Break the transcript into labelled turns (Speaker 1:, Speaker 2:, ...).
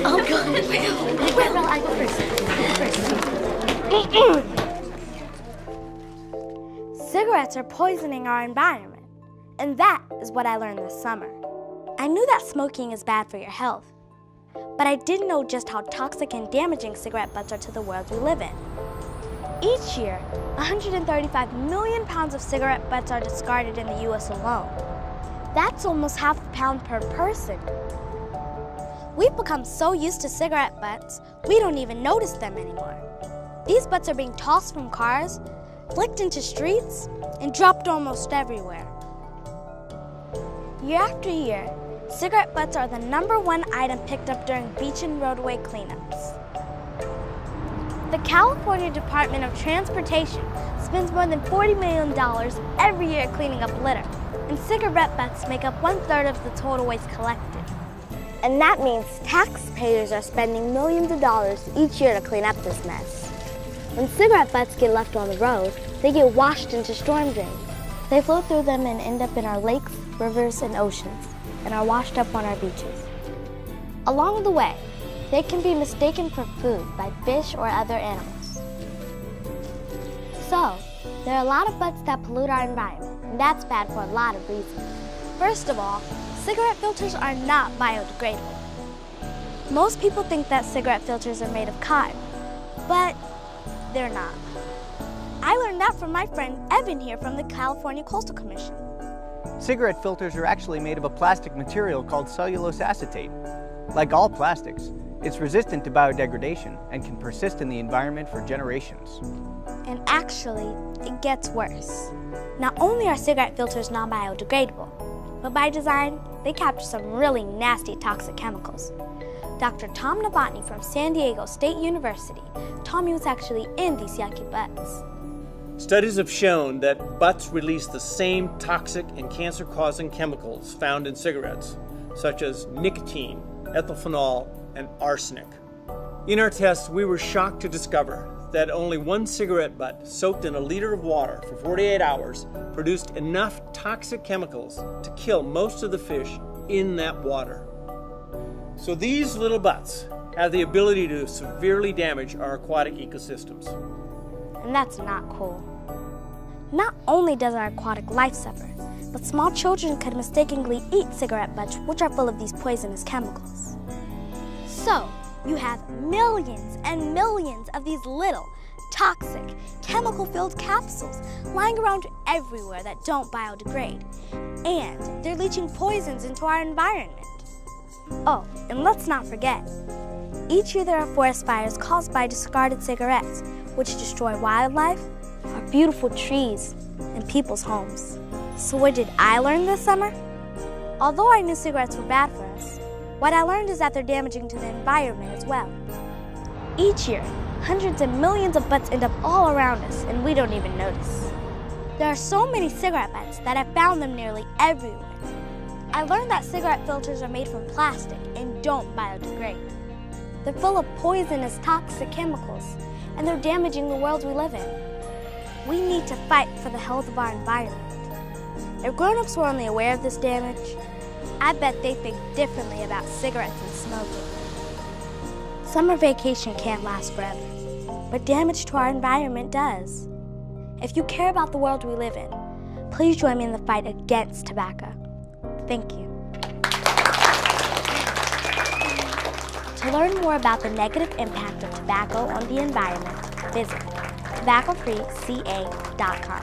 Speaker 1: Oh, God. Well, I go first. Cigarettes are poisoning our environment, and that is what I learned this summer. I knew that smoking is bad for your health, but I didn't know just how toxic and damaging cigarette butts are to the world we live in. Each year, 135 million pounds of cigarette butts are discarded in the U.S. alone. That's almost half a pound per person. We've become so used to cigarette butts, we don't even notice them anymore. These butts are being tossed from cars, flicked into streets, and dropped almost everywhere. Year after year, cigarette butts are the #1 item picked up during beach and roadway cleanups. The California Department of Transportation spends more than $40 million every year cleaning up litter, and cigarette butts make up 1/3 of the total waste collected. And that means taxpayers are spending millions of dollars each year to clean up this mess. When cigarette butts get left on the road, they get washed into storm drains. They flow through them and end up in our lakes, rivers, and oceans, and are washed up on our beaches. Along the way, they can be mistaken for food by fish or other animals. So, there are a lot of butts that pollute our environment, and that's bad for a lot of reasons. First of all, cigarette filters are not biodegradable. Most people think that cigarette filters are made of cotton, but they're not. I learned that from my friend Evan here from the California Coastal Commission.
Speaker 2: Cigarette filters are actually made of a plastic material called cellulose acetate. Like all plastics, it's resistant to biodegradation and can persist in the environment for generations.
Speaker 1: And actually, it gets worse. Not only are cigarette filters non-biodegradable, but by design, they capture some really nasty toxic chemicals. Dr. Tom Novotny from San Diego State University told me was actually in these yucky butts.
Speaker 3: Studies have shown that butts release the same toxic and cancer-causing chemicals found in cigarettes, such as nicotine, ethylphenol, and arsenic. In our tests, we were shocked to discover that only one cigarette butt soaked in a liter of water for 48 hours produced enough toxic chemicals to kill most of the fish in that water. So these little butts have the ability to severely damage our aquatic ecosystems.
Speaker 1: And that's not cool. Not only does our aquatic life suffer, but small children could mistakenly eat cigarette butts, which are full of these poisonous chemicals. So, you have millions and millions of these little, toxic, chemical-filled capsules lying around everywhere that don't biodegrade. And they're leaching poisons into our environment. Oh, and let's not forget, each year there are forest fires caused by discarded cigarettes, which destroy wildlife, our beautiful trees, and people's homes. So what did I learn this summer? Although I knew cigarettes were bad for us, what I learned is that they're damaging to the environment as well. Each year, hundreds of millions of butts end up all around us, and we don't even notice. There are so many cigarette butts that I've found them nearly everywhere. I learned that cigarette filters are made from plastic and don't biodegrade. They're full of poisonous, toxic chemicals, and they're damaging the world we live in. We need to fight for the health of our environment. If grown-ups were only aware of this damage, I bet they think differently about cigarettes and smoking. Summer vacation can't last forever, but damage to our environment does. If you care about the world we live in, please join me in the fight against tobacco. Thank you. To learn more about the negative impact of tobacco on the environment, visit tobaccofreeca.com.